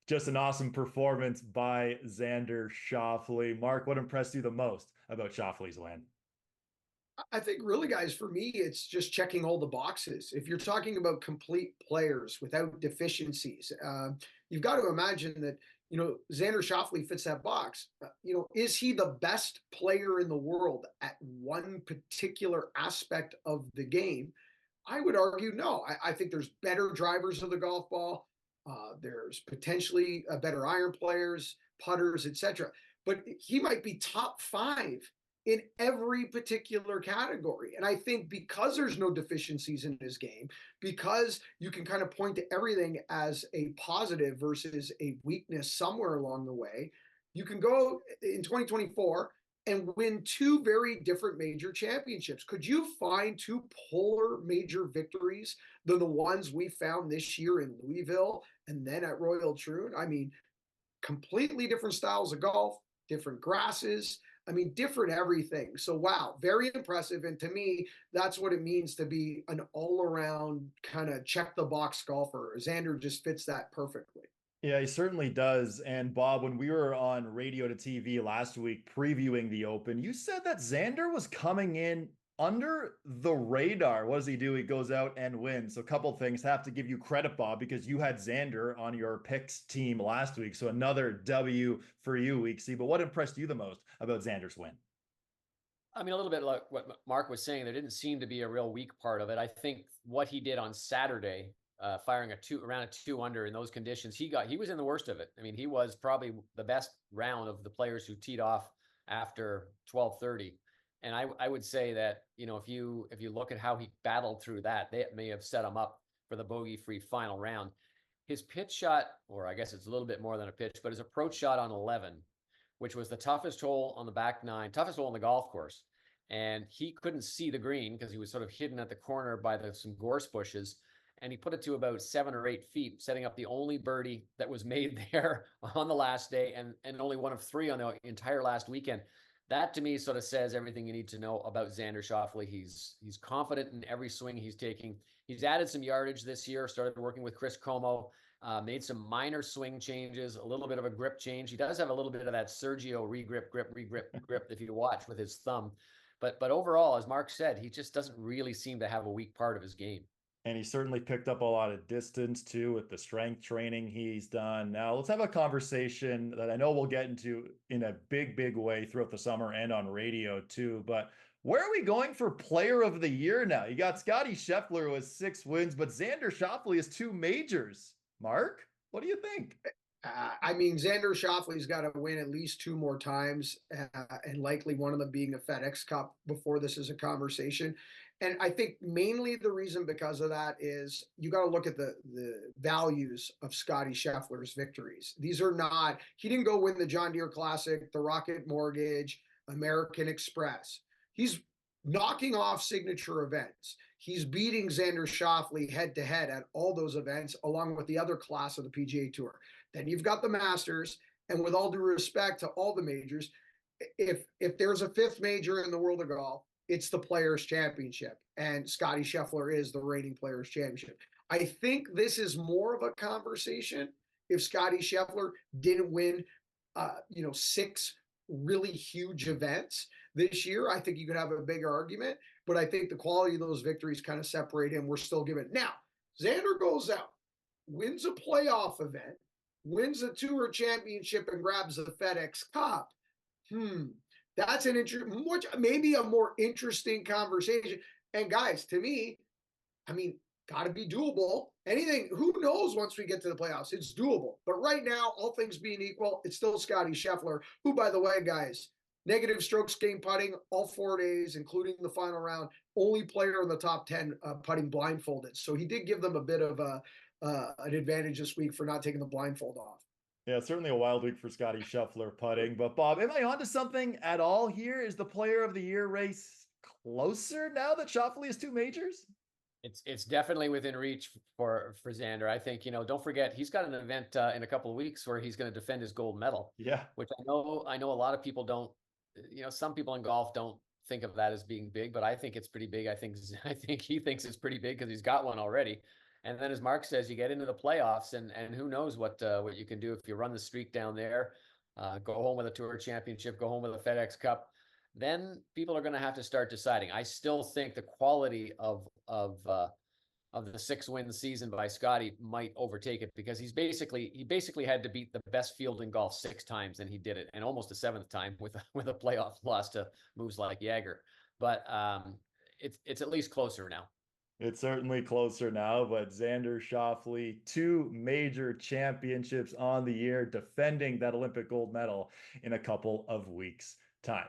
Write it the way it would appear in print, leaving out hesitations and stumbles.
Just an awesome performance by Xander Schauffele. Mark, what impressed you the most about Schauffele's win? I think really, guys, for me, it's just checking all the boxes. If you're talking about complete players without deficiencies, you've got to imagine that, Xander Schauffele fits that box. Is he the best player in the world at one particular aspect of the game? I would argue no. I think there's better drivers of the golf ball. There's potentially better iron players, putters, etc. But he might be top five in every particular category. And I think because there's no deficiencies in his game, because you can kind of point to everything as a positive versus a weakness somewhere along the way, you can go in 2024 and win two very different major championships. Could you find two polar major victories than the ones we found this year in Louisville and then at Royal Troon? I mean, completely different styles of golf, different grasses. I mean, different everything. So, wow, very impressive. And to me, that's what it means to be an all around kind of check the box golfer. Xander just fits that perfectly. Yeah, he certainly does. And Bob, when we were on radio to TV last week previewing the Open, you said that Xander was coming in under the radar. What does he do? He goes out and wins. So a couple of things have to give you credit, Bob, because you had Xander on your picks team last week. So another W for you, Weeksy. But what impressed you the most about Xander's win? I mean, a little bit like what Mark was saying, there didn't seem to be a real weak part of it. I think what he did on Saturday, firing around a 2 under in those conditions, he was in the worst of it. I mean, he was probably the best round of the players who teed off after 12:30. And I would say that, if you look at how he battled through that, they may have set him up for the bogey-free final round. His pitch shot, or I guess it's a little bit more than a pitch, but his approach shot on 11, which was the toughest hole on the back nine, toughest hole on the golf course. And he couldn't see the green because he was sort of hidden at the corner by some gorse bushes. And he put it to about 7 or 8 feet, setting up the only birdie that was made there on the last day and only one of three on the entire last weekend. That to me sort of says everything you need to know about Xander Schauffele. He's confident in every swing he's taking. He's added some yardage this year, started working with Chris Como, made some minor swing changes, a little bit of a grip change. He does have a little bit of that Sergio regrip, grip, regrip, grip if you watch with his thumb. But overall, as Mark said, he just doesn't really seem to have a weak part of his game. And he certainly picked up a lot of distance too with the strength training he's done. Now, let's have a conversation that I know we'll get into in a big, big way throughout the summer and on radio too. But where are we going for player of the year now? You got Scotty Scheffler who has 6 wins, but Xander Schauffele has 2 majors. Mark, what do you think? I mean, Xander Schauffele's got to win at least two more times, and likely one of them being a FedEx Cup before this is a conversation. And I think mainly the reason because of that is you got to look at the values of Scotty Scheffler's victories. These are not, he didn't go win the John Deere Classic, the Rocket Mortgage, American Express. He's knocking off signature events. He's beating Xander Schauffele head to head at all those events, along with the other class of the PGA Tour. Then you've got the Masters, and with all due respect to all the majors, if there's a fifth major in the world of golf, it's the Players Championship, and Scotty Scheffler is the reigning Players Championship. I think this is more of a conversation if Scotty Scheffler didn't win, 6 really huge events this year. I think you could have a bigger argument, but I think the quality of those victories kind of separate him. We're still giving. Now, Xander goes out, wins a playoff event, wins a Tour Championship, and grabs the FedEx Cup. That's an maybe a more interesting conversation. And guys, to me, I mean, got to be doable. Anything, who knows once we get to the playoffs? It's doable. But right now, all things being equal, it's still Scotty Scheffler, who, by the way, guys, negative strokes gained putting all 4 days, including the final round, only player in the top 10 putting blindfolded. So he did give them a bit of an advantage this week for not taking the blindfold off. Yeah, certainly a wild week for Scotty Scheffler putting. But Bob, am I onto something at all here? Is the player of the year race closer now that Schauffele has 2 majors? It's definitely within reach for Xander. I think, don't forget, he's got an event in a couple of weeks where he's going to defend his gold medal. Yeah. Which I know a lot of people don't, some people in golf don't think of that as being big, but I think it's pretty big. I think he thinks it's pretty big because he's got one already. And then, as Mark says, you get into the playoffs, and who knows what you can do if you run the streak down there, go home with a Tour Championship, go home with a FedEx Cup. Then people are going to have to start deciding. I still think the quality of the 6-win season by Scotty might overtake it, because he basically had to beat the best field in golf 6 times, and he did it, and almost a 7th time with a playoff loss to moves like Jagger. But it's at least closer now. It's certainly closer now, but Xander Schauffele, 2 major championships on the year, defending that Olympic gold medal in a couple of weeks' time.